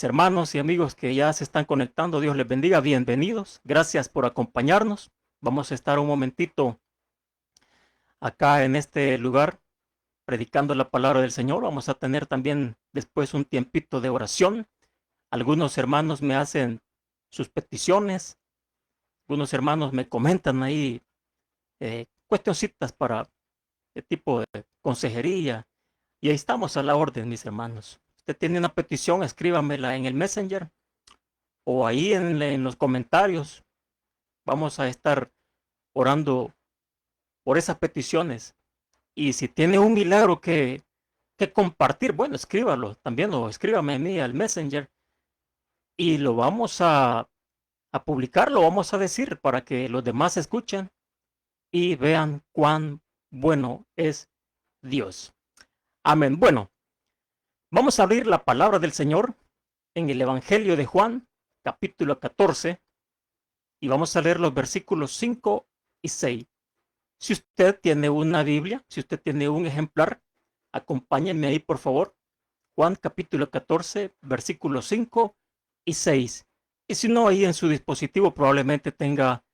Hermanos y amigos que ya se están conectando, Dios les bendiga, bienvenidos. Gracias por acompañarnos. Vamos a estar un momentito acá en este lugar predicando la palabra del Señor. Vamos a tener también después un tiempito de oración. Algunos hermanos me hacen sus peticiones. Algunos hermanos me comentan ahí cuestioncitas para este tipo de consejería. Y ahí estamos a la orden, mis hermanos. Usted tiene una petición, escríbamela en el Messenger o ahí en los comentarios. Vamos a estar orando por esas peticiones. Y si tiene un milagro que compartir, bueno, escríbalo también o escríbame a mí al Messenger y lo vamos a publicar, lo vamos a decir para que los demás escuchen y vean cuán bueno es Dios. Amén. Bueno, vamos a abrir la palabra del Señor en el Evangelio de Juan, capítulo 14, y vamos a leer los versículos 5 y 6. Si usted tiene una Biblia, si usted tiene un ejemplar, acompáñenme ahí, por favor. Juan capítulo 14, versículos 5 y 6. Y si no, ahí en su dispositivo probablemente tenga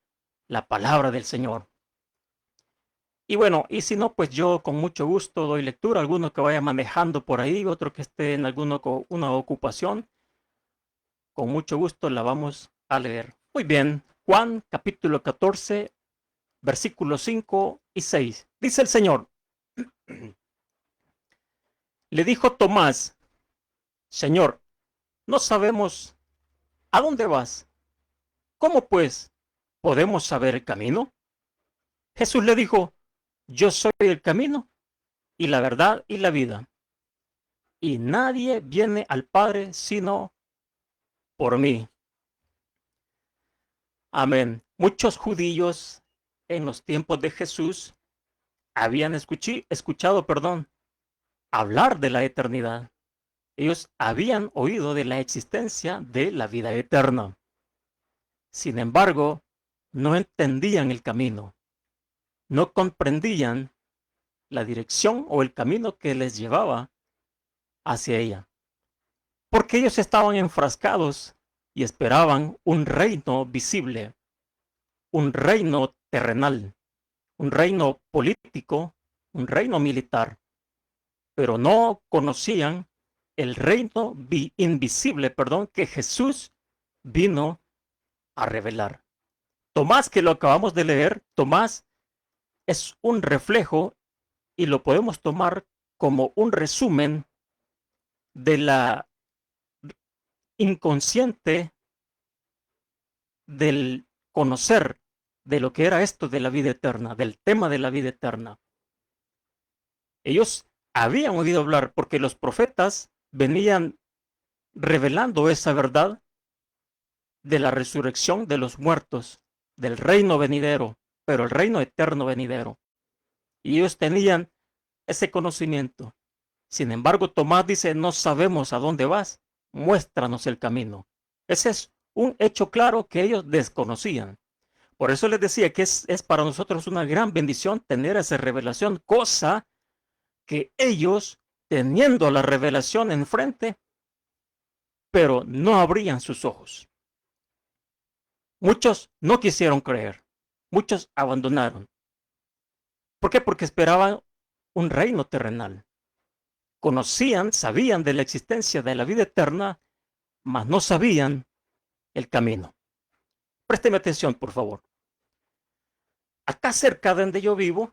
la palabra del Señor. Y bueno, y si no, pues yo con mucho gusto doy lectura. Alguno que vaya manejando por ahí, otro que esté en una ocupación. Con mucho gusto la vamos a leer. Muy bien, Juan capítulo 14, versículos 5 y 6. Dice el Señor. Le dijo Tomás: Señor, no sabemos a dónde vas. ¿Cómo pues podemos saber el camino? Jesús le dijo: Yo soy el camino y la verdad y la vida. Y nadie viene al Padre sino por mí. Amén. Muchos judíos en los tiempos de Jesús habían escuchado, hablar de la eternidad. Ellos habían oído de la existencia de la vida eterna. Sin embargo, no entendían el camino, no comprendían la dirección o el camino que les llevaba hacia ella, porque ellos estaban enfrascados y esperaban un reino visible, un reino terrenal, un reino político, un reino militar, pero no conocían el reino invisible, que Jesús vino a revelar. Tomás, que lo acabamos de leer, Tomás es un reflejo y lo podemos tomar como un resumen de la inconsciente del conocer de lo que era esto de la vida eterna, del tema de la vida eterna. Ellos habían oído hablar porque los profetas venían revelando esa verdad de la resurrección de los muertos, del reino venidero, pero el reino eterno venidero. Y ellos tenían ese conocimiento. Sin embargo, Tomás dice: no sabemos a dónde vas, muéstranos el camino. Ese es un hecho claro que ellos desconocían. Por eso les decía que es para nosotros una gran bendición tener esa revelación, cosa que ellos, teniendo la revelación enfrente, pero no abrían sus ojos. Muchos no quisieron creer, muchos abandonaron. ¿Por qué? Porque esperaban un reino terrenal. Conocían, sabían de la existencia de la vida eterna, mas no sabían el camino. Présteme atención, por favor. Acá cerca de donde yo vivo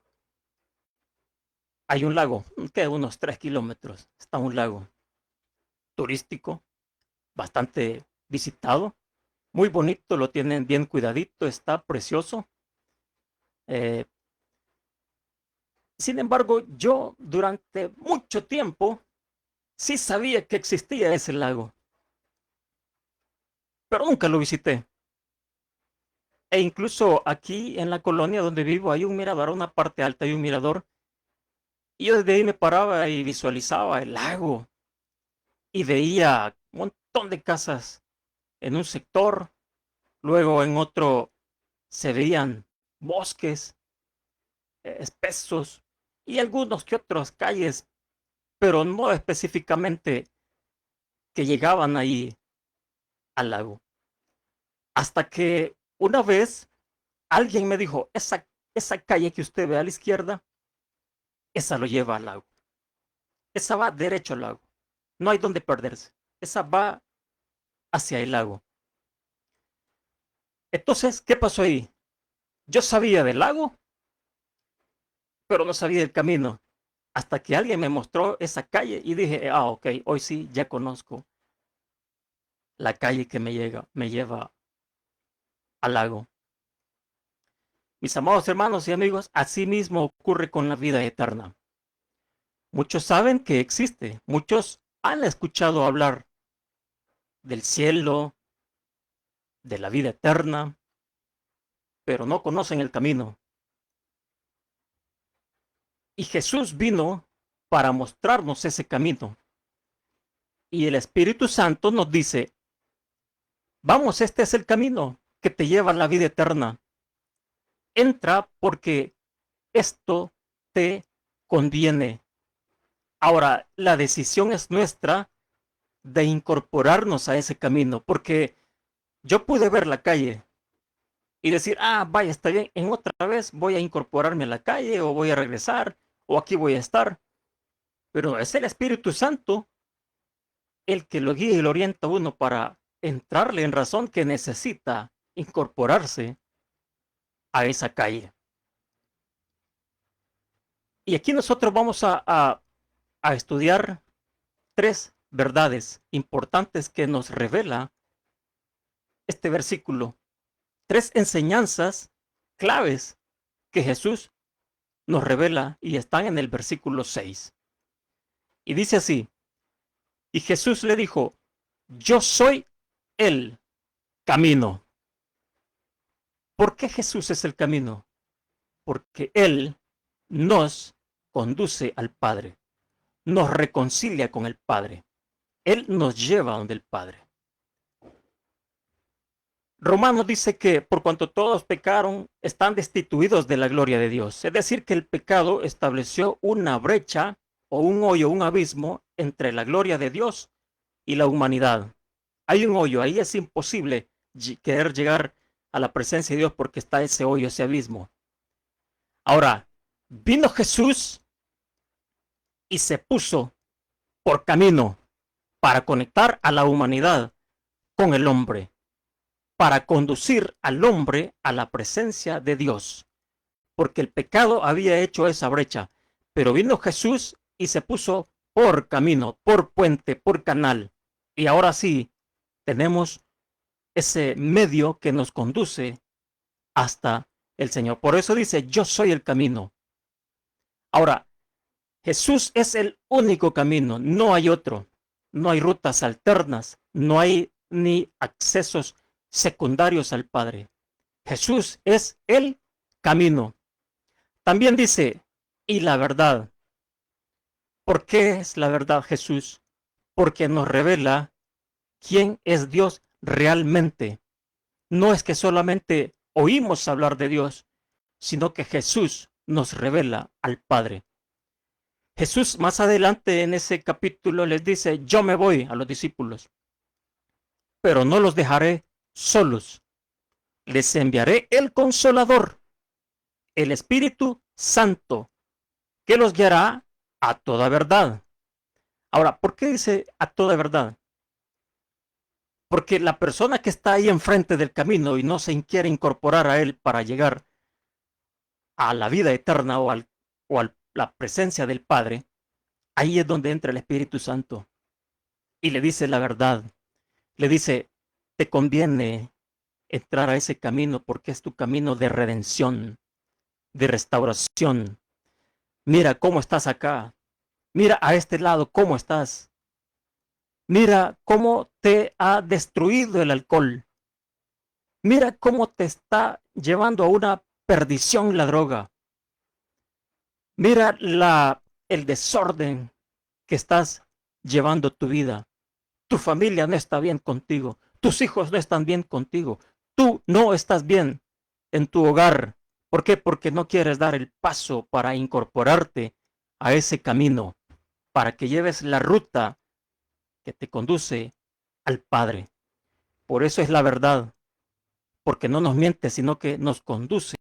hay un lago, que unos 3 kilómetros. Está un lago turístico, bastante visitado, muy bonito, lo tienen bien cuidadito, está precioso. Eh, Sin embargo, yo durante mucho tiempo sí sabía que existía ese lago, pero nunca lo visité. E incluso aquí en la colonia donde vivo hay un mirador, una parte alta, hay un mirador. Y yo desde ahí me paraba y visualizaba el lago y veía un montón de casas en un sector, luego en otro se veían bosques espesos y algunos que otras calles, pero no específicamente que llegaban ahí. al lago. Hasta que una vez alguien me dijo, esa calle que usted ve a la izquierda, esa lo lleva al lago. Esa va derecho al lago. No hay donde perderse. Esa va hacia el lago. Entonces, ¿qué pasó ahí? Yo sabía del lago, pero no sabía del camino. Hasta que alguien me mostró esa calle y dije, ok, hoy sí ya conozco la calle que me lleva al lago. Mis amados hermanos y amigos, así mismo ocurre con la vida eterna. Muchos saben que existe, muchos han escuchado hablar del cielo, de la vida eterna, pero no conocen el camino. Y Jesús vino para mostrarnos ese camino. Y el Espíritu Santo nos dice, vamos, este es el camino que te lleva a la vida eterna. Entra porque esto te conviene. Ahora, la decisión es nuestra de incorporarnos a ese camino, porque yo pude ver la calle y decir, vaya, está bien, en otra vez voy a incorporarme a la calle o voy a regresar o aquí voy a estar. Pero es el Espíritu Santo el que lo guía y lo orienta a uno para entrarle en razón que necesita incorporarse a esa calle. Y aquí nosotros vamos a estudiar tres verdades importantes que nos revela este versículo. Tres enseñanzas claves que Jesús nos revela y están en el versículo 6. Y dice así, y Jesús le dijo, yo soy el camino. ¿Por qué Jesús es el camino? Porque Él nos conduce al Padre, nos reconcilia con el Padre. Él nos lleva donde el Padre. Romanos dice que por cuanto todos pecaron, están destituidos de la gloria de Dios. Es decir, que el pecado estableció una brecha o un hoyo, un abismo entre la gloria de Dios y la humanidad. Hay un hoyo, ahí es imposible querer llegar a la presencia de Dios porque está ese hoyo, ese abismo. Ahora, vino Jesús y se puso por camino para conectar a la humanidad con el hombre, para conducir al hombre a la presencia de Dios, porque el pecado había hecho esa brecha, pero vino Jesús y se puso por camino, por puente, por canal, y ahora sí tenemos ese medio que nos conduce hasta el Señor. Por eso dice, yo soy el camino. Ahora, Jesús es el único camino, no hay otro, no hay rutas alternas, no hay ni accesos secundarios al Padre. Jesús es el camino. También dice, y la verdad. ¿Por qué es la verdad Jesús? Porque nos revela quién es Dios realmente. No es que solamente oímos hablar de Dios, sino que Jesús nos revela al Padre. Jesús más adelante en ese capítulo les dice, yo me voy a los discípulos, pero no los dejaré solos. Les enviaré el Consolador, el Espíritu Santo, que los guiará a toda verdad. Ahora, ¿por qué dice a toda verdad? Porque la persona que está ahí enfrente del camino y no se quiere incorporar a él para llegar a la vida eterna o a la presencia del Padre, ahí es donde entra el Espíritu Santo y le dice la verdad. Le dice, te conviene entrar a ese camino porque es tu camino de redención, de restauración. Mira cómo estás acá. Mira a este lado cómo estás. Mira cómo te ha destruido el alcohol. Mira cómo te está llevando a una perdición la droga. Mira el desorden que estás llevando tu vida. Tu familia no está bien contigo. Tus hijos no están bien contigo. Tú no estás bien en tu hogar. ¿Por qué? Porque no quieres dar el paso para incorporarte a ese camino, para que lleves la ruta que te conduce al Padre. Por eso es la verdad, porque no nos miente, sino que nos conduce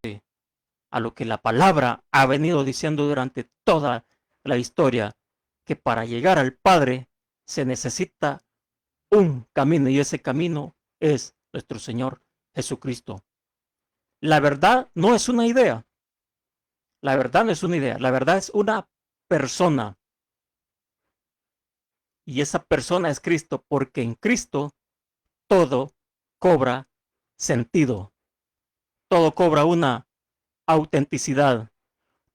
a lo que la palabra ha venido diciendo durante toda la historia, que para llegar al Padre se necesita un camino y ese camino es nuestro Señor Jesucristo. La verdad no es una idea, la verdad no es una idea, la verdad es una persona y esa persona es Cristo, porque en Cristo todo cobra sentido, todo cobra una autenticidad.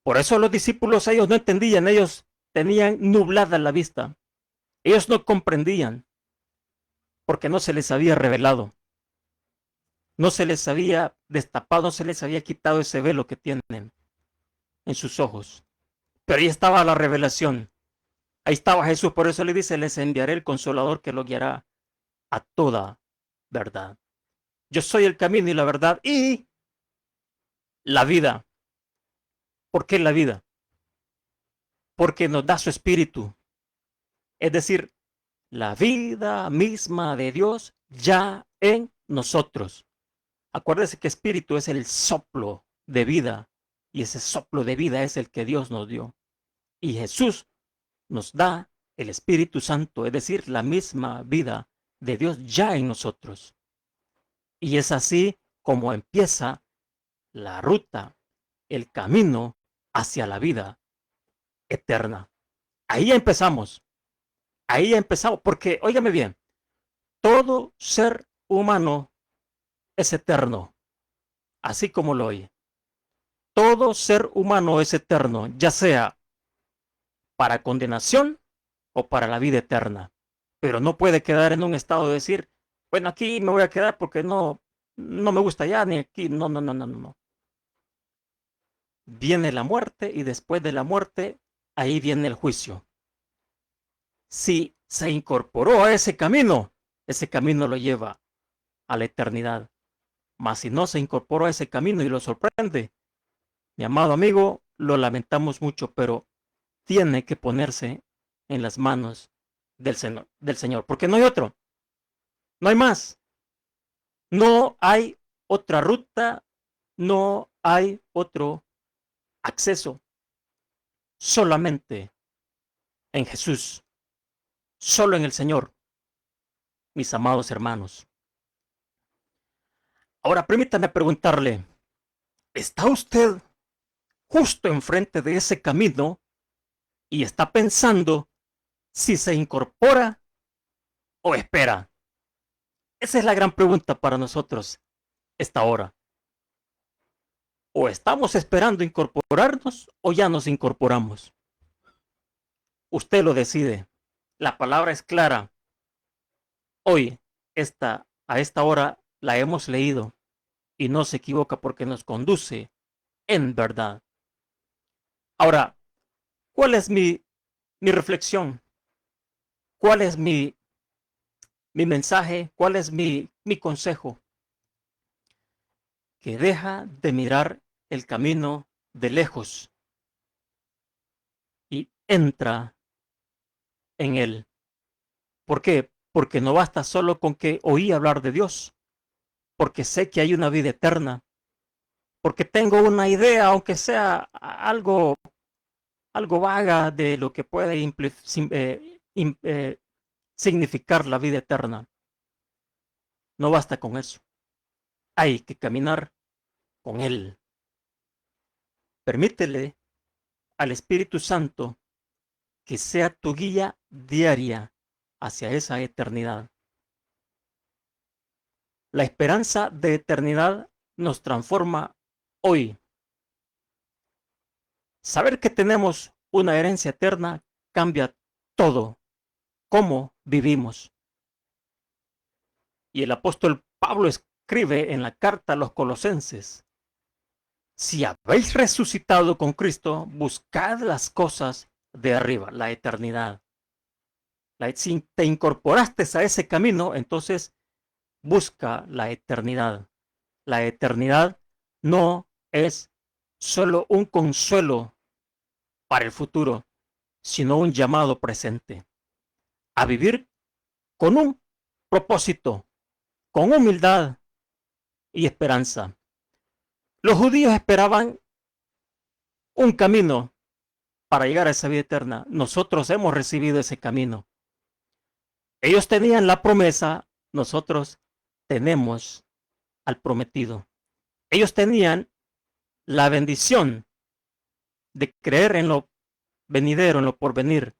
Por eso los discípulos, ellos no entendían, ellos tenían nublada la vista, ellos no comprendían, porque no se les había revelado, no se les había destapado, no se les había quitado ese velo que tienen en sus ojos. Pero ahí estaba la revelación, ahí estaba Jesús, por eso le dice, les enviaré el Consolador que lo guiará a toda verdad. Yo soy el camino y la verdad y la vida. ¿Por qué la vida? Porque nos da su espíritu. Es decir, la vida misma de Dios ya en nosotros. Acuérdese que espíritu es el soplo de vida y ese soplo de vida es el que Dios nos dio. Y Jesús nos da el Espíritu Santo, es decir, la misma vida de Dios ya en nosotros. Y es así como empieza la ruta, el camino hacia la vida eterna. Ahí empezamos, ahí empezamos, porque, óigame bien, todo ser humano es eterno, así como lo oye. Todo ser humano es eterno, ya sea para condenación o para la vida eterna. Pero no puede quedar en un estado de decir, bueno, aquí me voy a quedar porque no me gusta ya, ni aquí, no, no, no, no, no. Viene la muerte y después de la muerte, ahí viene el juicio. Si se incorporó a ese camino lo lleva a la eternidad. Mas si no se incorporó a ese camino y lo sorprende, mi amado amigo, lo lamentamos mucho, pero tiene que ponerse en las manos del Señor, porque no hay otro, no hay más, no hay otra ruta, no hay otro acceso, solamente en Jesús, solo en el Señor, mis amados hermanos. Ahora permítame preguntarle, ¿está usted justo enfrente de ese camino y está pensando si se incorpora o espera? Esa es la gran pregunta para nosotros esta hora. O estamos esperando incorporarnos o ya nos incorporamos. Usted lo decide. La palabra es clara. Hoy, a esta hora, la hemos leído y no se equivoca porque nos conduce en verdad. Ahora, ¿cuál es mi reflexión? ¿Cuál es mi mensaje? ¿Cuál es mi consejo? Que deja de mirar el camino de lejos y entra en él. ¿Por qué? Porque no basta solo con que oí hablar de Dios, porque sé que hay una vida eterna, porque tengo una idea, aunque sea algo vaga de lo que puede significar la vida eterna. No basta con eso. Hay que caminar con Él. Permítele al Espíritu Santo que sea tu guía diaria hacia esa eternidad. La esperanza de eternidad nos transforma hoy. Saber que tenemos una herencia eterna cambia todo, cómo vivimos. Y el apóstol Pablo escribe en la carta a los Colosenses: si habéis resucitado con Cristo, buscad las cosas de arriba, la eternidad. Si te incorporaste a ese camino, entonces busca la eternidad. La eternidad no es solo un consuelo para el futuro, sino un llamado presente a vivir con un propósito, con humildad y esperanza. Los judíos esperaban un camino para llegar a esa vida eterna. Nosotros hemos recibido ese camino. Ellos tenían la promesa, nosotros tenemos al prometido. Ellos tenían la bendición de creer en lo venidero, en lo porvenir.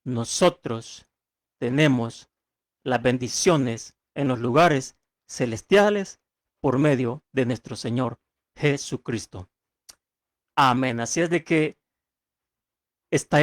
Nosotros tenemos las bendiciones en los lugares celestiales por medio de nuestro Señor Jesucristo. Amén. Así es de que esta